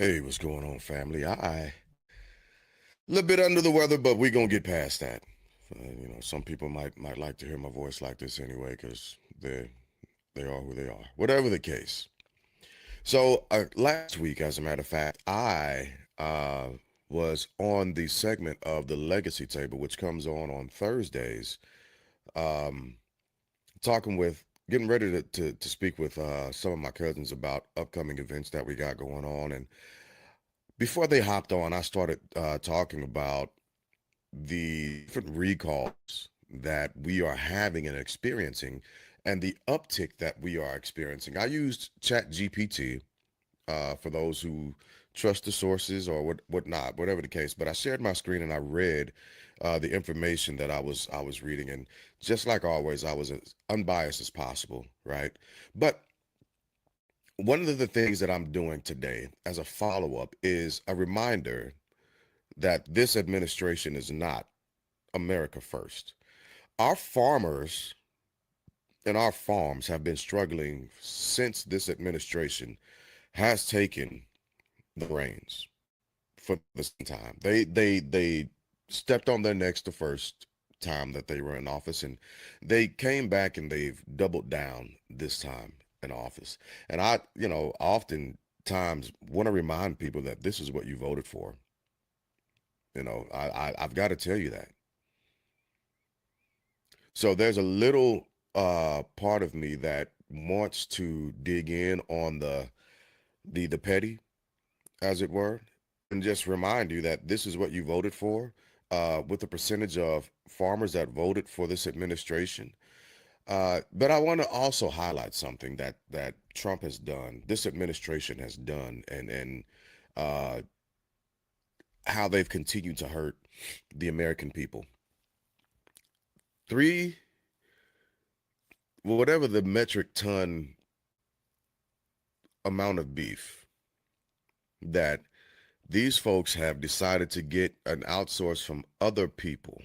Hey, what's going on, family? A little bit under the weather, but we're gonna get past that. Some people might like to hear my voice like this anyway, because they are who they are. Whatever the case. So last week, as a matter of fact, I was on the segment of the Legacy Table, which comes on Thursdays, um, talking with, getting ready to speak with some of my cousins about upcoming events that we got going on. And before they hopped on, I started talking about the different recalls that we are having and experiencing and the uptick that we are experiencing. I used ChatGPT for those who trust the sources or whatnot, whatever the case. But I shared my screen and I read the information that I was reading, and just like always, I was as unbiased as possible, right? But one of the things that I'm doing today as a follow-up is a reminder that this administration is not America first. Our farmers and our farms have been struggling since this administration has taken the reins for this time. They stepped on their necks the first time that they were in office, and they came back and they've doubled down this time in office. And oftentimes want to remind people that this is what you voted for. I've got to tell you that. So there's a little part of me that wants to dig in on the petty, as it were, and just remind you that this is what you voted for, with the percentage of farmers that voted for this administration. But I want to also highlight something that Trump has done, this administration has done, and uh, how they've continued to hurt the American people. Three, whatever the metric ton amount of beef that these folks have decided to get an outsource from other people,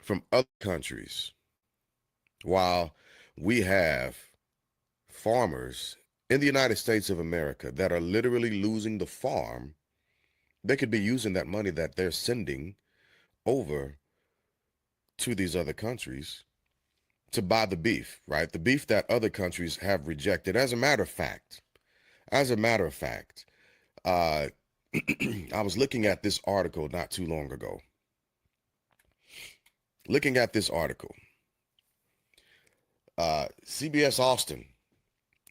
from other countries, while we have farmers in the United States of America that are literally losing the farm. They could be using that money that they're sending over to these other countries to buy the beef, right? The beef that other countries have rejected. As a matter of fact, uh, I was looking at this article not too long ago. Looking at this article, CBS Austin.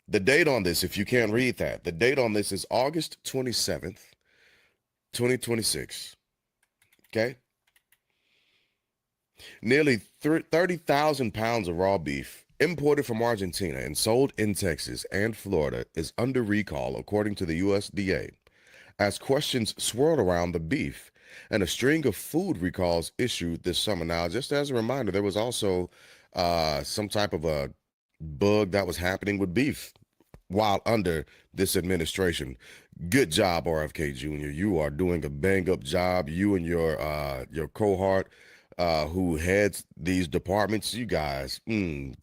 The date on this, if you can't read that, the date on this is August 27th, 2026. Okay. Nearly 30,000 pounds of raw beef imported from Argentina and sold in Texas and Florida is under recall, according to the USDA, as questions swirl around the beef and a string of food recalls issued this summer. Now, just as a reminder, there was also some type of a bug that was happening with beef while under this administration. Good job, RFK Jr. You are doing a bang up job. You and your cohort who heads these departments, you guys,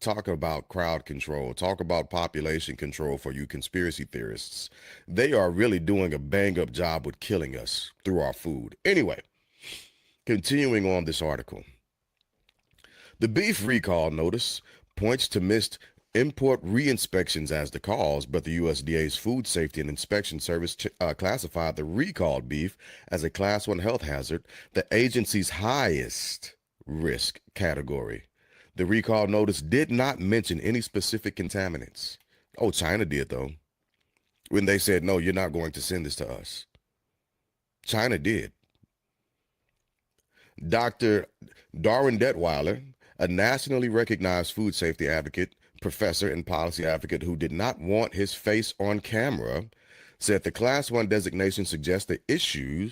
talk about crowd control, talk about population control for you conspiracy theorists. They are really doing a bang up job with killing us through our food. Anyway, continuing on this article. The beef recall notice points to missed import re-inspections as the cause, but the USDA's Food Safety and Inspection Service classified the recalled beef as a Class 1 health hazard, the agency's highest risk category. The recall notice did not mention any specific contaminants. Oh, China did, though, when they said, no, you're not going to send this to us. China did. Dr. Darwin Detweiler, a nationally recognized food safety advocate, professor, and policy advocate who did not want his face on camera, said the Class 1 designation suggests the issue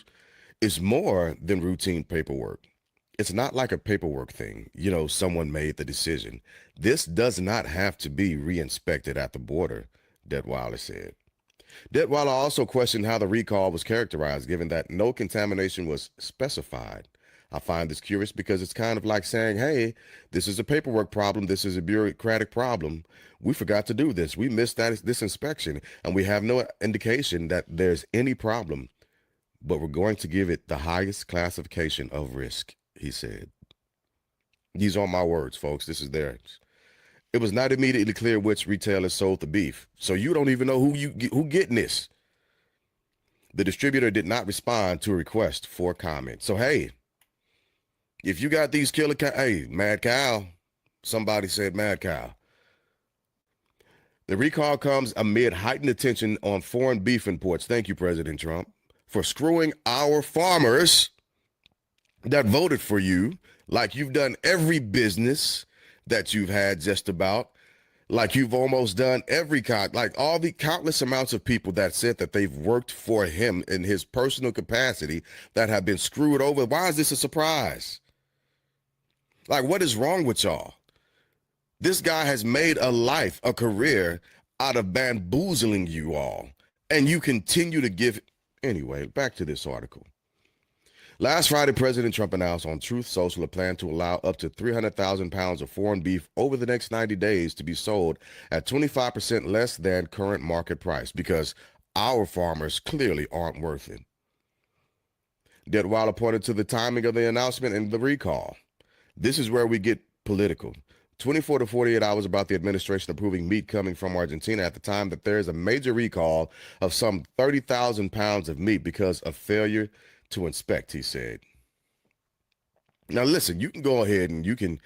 is more than routine paperwork. It's not like a paperwork thing. Someone made the decision. This does not have to be re-inspected at the border, Detweiler said. Detweiler also questioned how the recall was characterized, given that no contamination was specified. I find this curious because it's kind of like saying, hey, this is a paperwork problem. This is a bureaucratic problem. We forgot to do this. We missed this inspection, and we have no indication that there's any problem, but we're going to give it the highest classification of risk, he said. These aren't my words, folks. This is theirs. It was not immediately clear which retailer sold the beef, so you don't even know who getting this. The distributor did not respond to a request for comment. So, hey, if you got these killer hey, Mad Cow, somebody said Mad Cow. The recall comes amid heightened attention on foreign beef imports. Thank you, President Trump, for screwing our farmers that voted for you, like you've done every business that you've had just about, like you've almost done every like all the countless amounts of people that said that they've worked for him in his personal capacity that have been screwed over. Why is this a surprise? Like, what is wrong with y'all? This guy has made a life, a career out of bamboozling you all, and you continue to give. Anyway, back to this article. Last Friday, President Trump announced on Truth Social a plan to allow up to 300,000 pounds of foreign beef over the next 90 days to be sold at 25% less than current market price because our farmers clearly aren't worth it. Detweiler pointed to the timing of the announcement and the recall. This is where we get political. 24 to 48 hours about the administration approving meat coming from Argentina at the time that there is a major recall of some 30,000 pounds of meat because of failure to inspect, he said. Now listen, you can go ahead and you can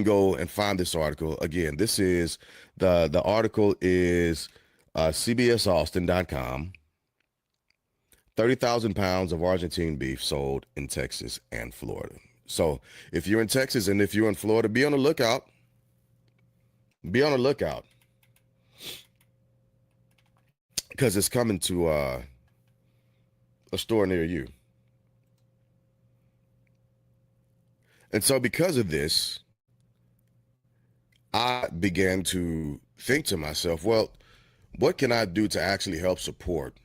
go and find this article. Again, this is the article is cbsaustin.com. 30,000 pounds of Argentine beef sold in Texas and Florida. So if you're in Texas and if you're in Florida, be on the lookout. Be on the lookout. Because it's coming to a store near you. And so because of this, I began to think to myself, well, what can I do to actually help support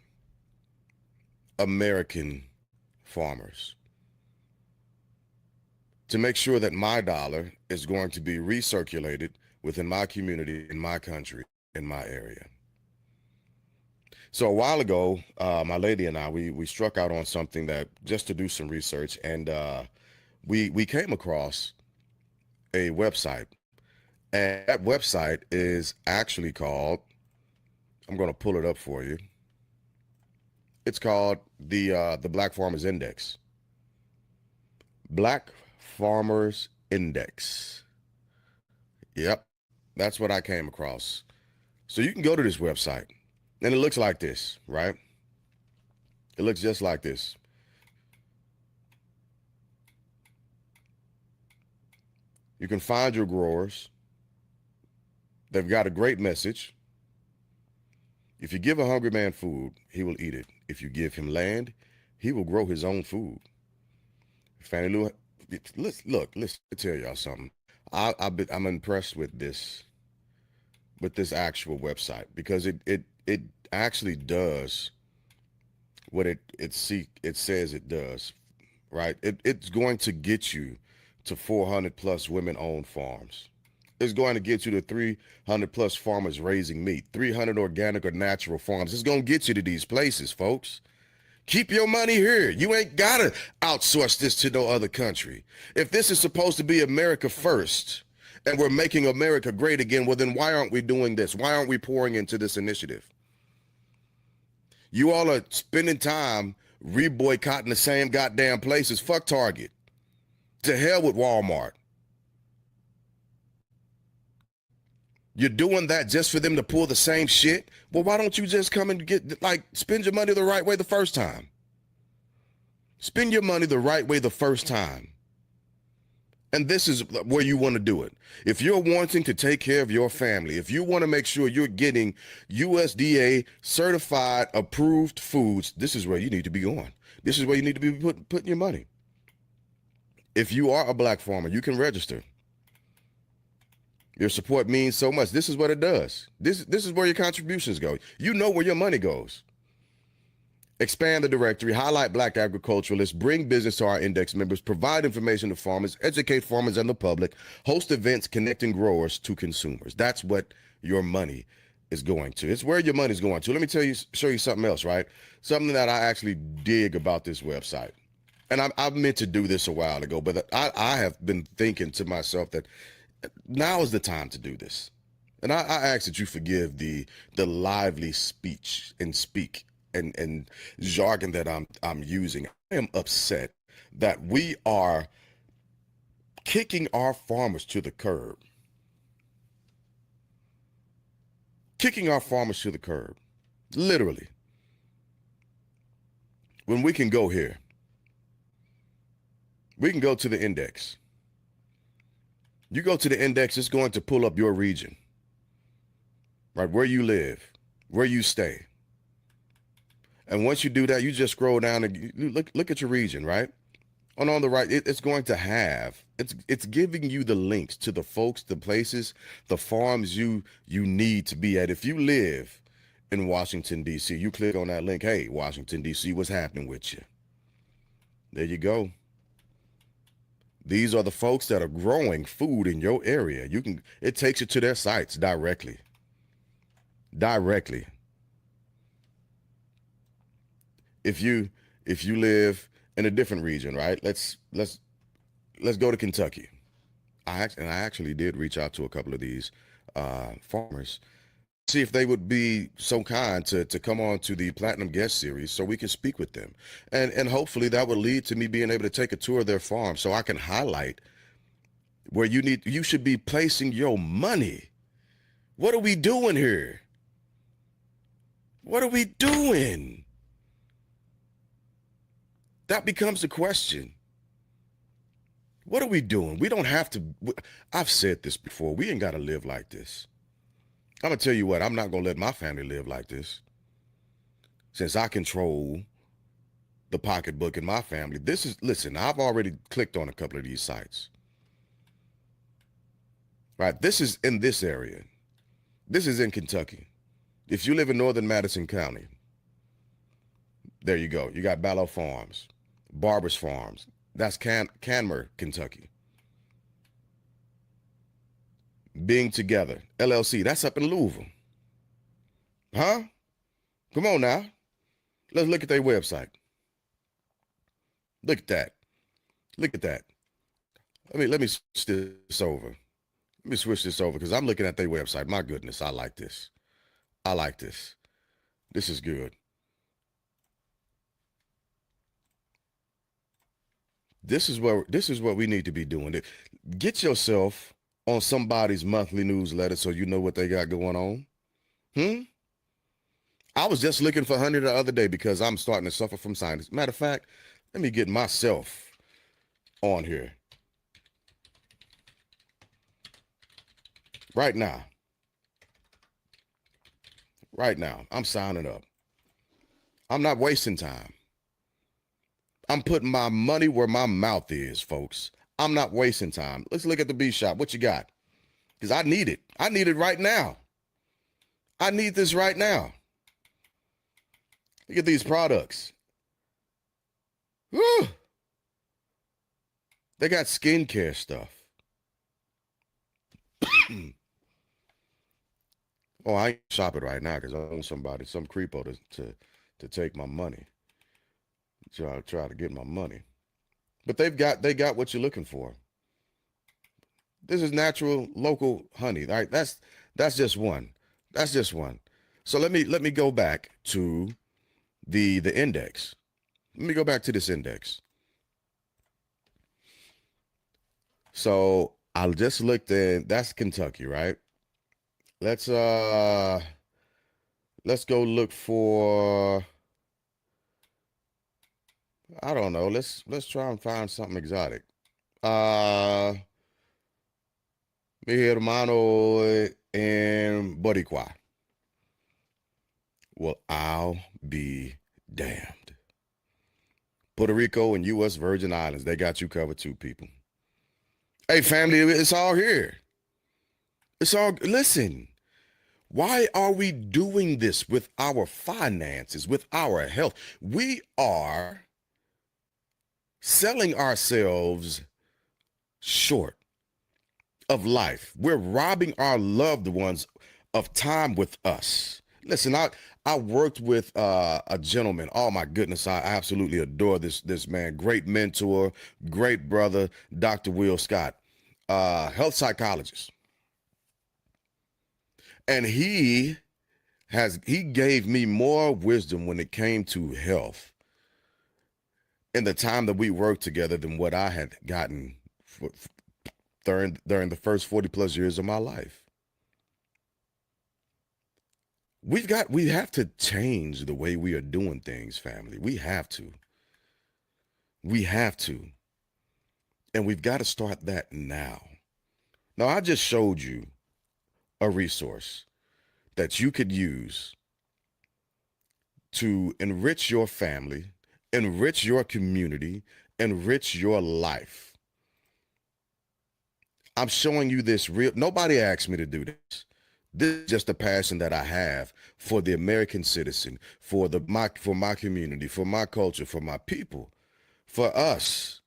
American farmers? To make sure that my dollar is going to be recirculated within my community, in my country, in my area. So a while ago, my lady and I, we struck out on something that just to do some research, and we came across a website, and that website is actually called, I'm going to pull it up for you. It's called the Black Farmers Index. Black Farmers Index. Yep, that's what I came across. So you can go to this website, and it looks like this, right? It looks just like this. You can find your growers. They've got a great message. If you give a hungry man food, he will eat it. If you give him land, he will grow his own food. Fannie Lou, let's tell y'all something. I'm impressed with this actual website because it actually does what it says it does, right? It's going to get you to 400 plus women-owned farms. It's going to get you to 300 plus farmers raising meat, 300 organic or natural farms. It's going to get you to these places, folks. Keep your money here. You ain't got to outsource this to no other country. If this is supposed to be America first and we're making America great again, well, then why aren't we doing this? Why aren't we pouring into this initiative? You all are spending time re-boycotting the same goddamn places. Fuck Target. To hell with Walmart. You're doing that just for them to pull the same shit? Well, why don't you just come and spend your money the right way the first time? Spend your money the right way the first time. And this is where you want to do it. If you're wanting to take care of your family, if you want to make sure you're getting USDA certified approved foods, this is where you need to be going. This is where you need to be putting your money. If you are a black farmer, you can register. Your support means so much. This is what it does. This is where your contributions go. You know where your money goes. expand the directory, highlight Black agriculturalists, bring business to our index members, provide information to farmers, educate farmers and the public, host events connecting growers to consumers. That's what your money is going to. It's where your money's going to. Let me show you something else, right? Something that I actually dig about this website. And I meant to do this a while ago, but I have been thinking to myself that now is the time to do this. And I ask that you forgive the lively speech and speak and jargon that I'm using. I am upset that we are kicking our farmers to the curb. Kicking our farmers to the curb, literally. When we can go here, we can go to the index. You go to the index, it's going to pull up your region, right? Where you live, where you stay. And once you do that, you just scroll down and you look at your region, right? And on the right, it's going to have, it's giving you the links to the folks, the places, the farms you need to be at. If you live in Washington, D.C., you click on that link. Hey, Washington, D.C., what's happening with you? There you go. These are the folks that are growing food in your area. It takes you to their sites directly. Directly. If you live in a different region, right? Let's go to Kentucky. I actually did reach out to a couple of these farmers, see if they would be so kind to come on to the Platinum Guest Series so we can speak with them. And hopefully that would lead to me being able to take a tour of their farm so I can highlight where you should be placing your money. What are we doing here? What are we doing? That becomes the question. What are we doing? We don't have to. I've said this before. We ain't got to live like this. I'm going to tell you what, I'm not going to let my family live like this. Since I control the pocketbook in my family, listen, I've already clicked on a couple of these sites. Right? This is in this area. This is in Kentucky. If you live in northern Madison County, there you go. You got Ballo Farms, Barber's Farms. That's Canmer, Kentucky. Being Together, LLC, that's up in Louisville. Huh? Come on now. Let's look at their website. Look at that. Look at that. Let me switch this over. Let me switch this over because I'm looking at their website. My goodness, I like this. I like this. This is good. This is what we need to be doing. Get yourself on somebody's monthly newsletter so you know what they got going on. I was just looking for honey the other day because I'm starting to suffer from sinus. Matter of fact, let me get myself on here right now. Right now, I'm signing up. I'm not wasting time. I'm putting my money where my mouth is, folks. I'm not wasting time. Let's look at the bee shop. What you got? Because I need it. I need it right now. I need this right now. Look at these products. Woo! They got skincare stuff. Oh, I ain't shopping right now because I want some creepo to take my money. Try to get my money. But they got what you're looking for. This is natural local honey. All right, that's just one. That's just one. So let me go back to the index. Let me go back to this index. So I just looked at, that's Kentucky, right? Let's go look for, I don't know. Let's try and find something exotic. Mi hermano en Boricua. Well, I'll be damned. Puerto Rico and U.S. Virgin Islands, they got you covered too, people. Hey, family, it's all here. It's all, listen, Why are we doing this with our finances, with our health? We are selling ourselves short of life. We're robbing our loved ones of time with us. Listen, I worked with a gentleman. Oh my goodness, I absolutely adore this man. Great mentor, great brother, Dr. Will Scott, health psychologist, and he gave me more wisdom when it came to health in the time that we worked together than what I had gotten during the first 40 plus years of my life. We have to change the way we are doing things, family. We have to. We have to. And we've got to start that now. Now, I just showed you a resource that you could use to enrich your family, enrich your community, enrich your life. I'm showing you this real. Nobody asked me to do this. This is just a passion that I have for the American citizen, for my community, for my culture, for my people, for us.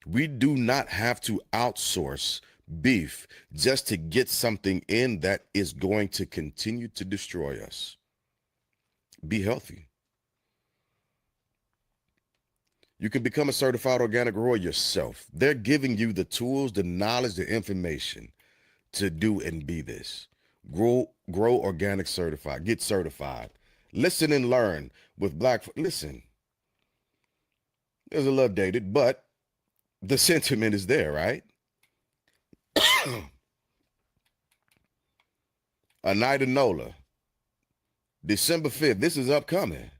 We do not have to outsource beef just to get something in that is going to continue to destroy us. Be healthy. You can become a certified organic grower yourself. They're giving you the tools, the knowledge, the information to do and be this. Grow organic certified. Get certified. Listen and learn with Black. Listen, there's a little dated, but the sentiment is there, right? A Night of Nola, December 5th. This is upcoming.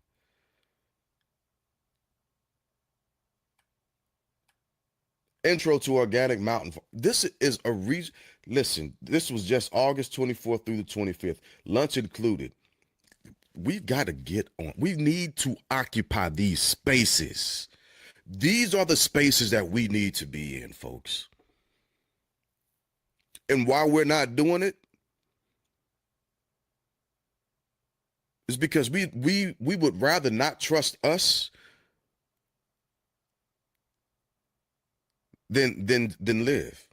Intro to Organic Mountain. This is a reason. Listen, this was just August 24th through the 25th, lunch included. We've got to get on. We need to occupy these spaces. These are the spaces that we need to be in, folks. And why we're not doing it is because we would rather not trust us than live.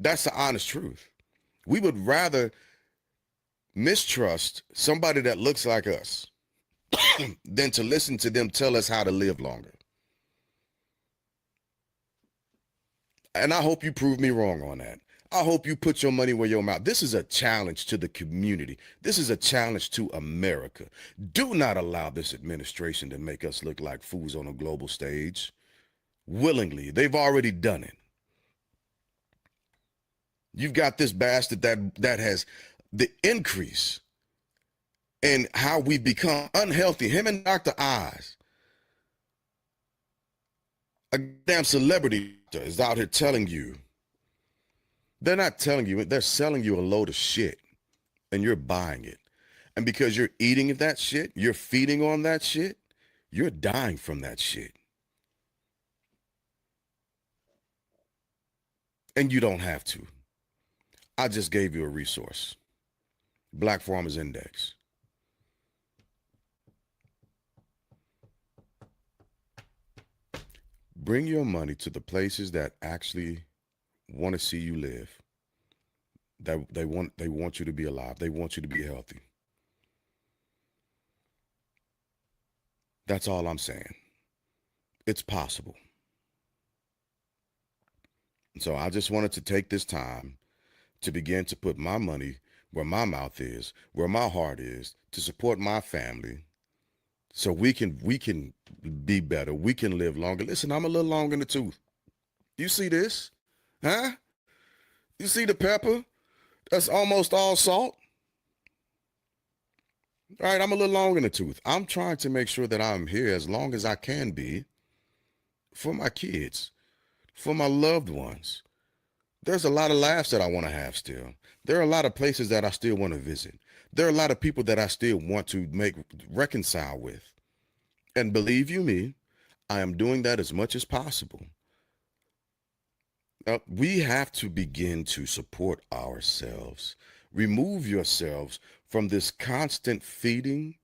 That's the honest truth. We would rather mistrust somebody that looks like us than to listen to them tell us how to live longer. And I hope you prove me wrong on that. I hope you put your money where your mouth. This is a challenge to the community. This is a challenge to America. Do not allow this administration to make us look like fools on a global stage. Willingly. They've already done it. You've got this bastard that has the increase in how we become unhealthy. Him and Dr. Oz, a damn celebrity is out here telling you. They're not telling you, they're selling you a load of shit and you're buying it. And because you're eating that shit, you're feeding on that shit, you're dying from that shit. And you don't have to. I just gave you a resource. Black Farmers Index. Bring your money to the places that actually want to see you live. That they want you to be alive. They want you to be healthy. That's all I'm saying. It's possible. So I just wanted to take this time to begin to put my money where my mouth is, where my heart is, to support my family, so we can be better. We can live longer. Listen, I'm a little long in the tooth. You see this? Huh? You see the pepper? That's almost all salt. All right, I'm a little long in the tooth. I'm trying to make sure that I'm here as long as I can be for my kids, for my loved ones. There's a lot of laughs that I want to have still. There are a lot of places that I still want to visit. There are a lot of people that I still want to reconcile with. And believe you me, I am doing that as much as possible. Now, we have to begin to support ourselves. Remove yourselves from this constant feeding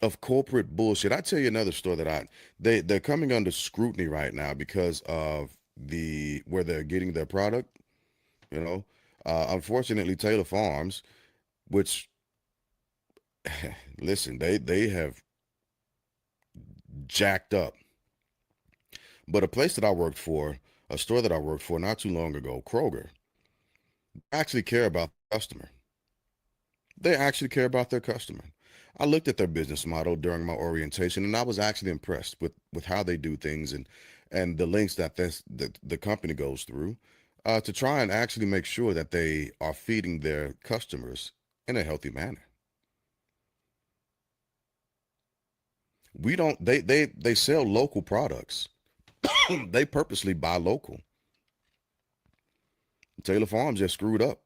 of corporate bullshit. I tell you another store that they're coming under scrutiny right now because of the where they're getting their product. You know, unfortunately, Taylor Farms, which listen, they have jacked up. But a place that I worked for, a store that I worked for not too long ago, Kroger, actually care about the customer. They actually care about their customer. I looked at their business model during my orientation, and I was actually impressed with how they do things and the links that the company goes through to try and actually make sure that they are feeding their customers in a healthy manner. We don't they sell local products. They purposely buy local. Taylor Farms just screwed up.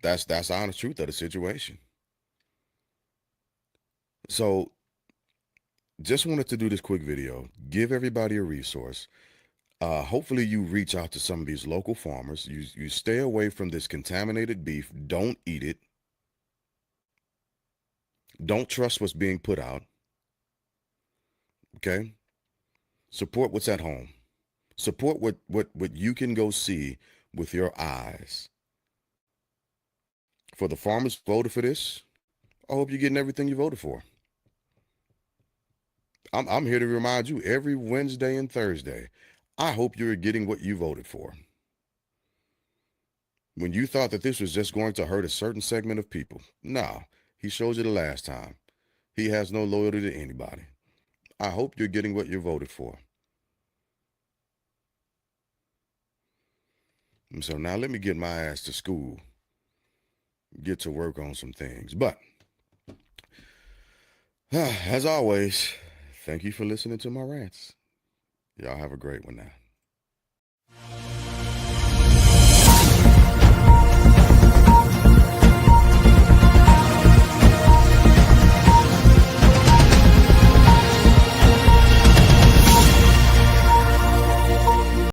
That's the honest truth of the situation. So just wanted to do this quick video, give everybody a resource. Hopefully you reach out to some of these local farmers. You stay away from this contaminated beef. Don't eat it. Don't trust what's being put out. Okay? Support what's at home. Support what you can go see with your eyes. For the farmers voted for this, I hope you're getting everything you voted for. I'm here to remind you every Wednesday and Thursday. I hope you're getting what you voted for. When you thought that this was just going to hurt a certain segment of people, no, he showed you the last time. He has no loyalty to anybody. I hope you're getting what you voted for. And so now let me get my ass to school, get to work on some things. But as always, thank you for listening to my rants. Y'all have a great one now.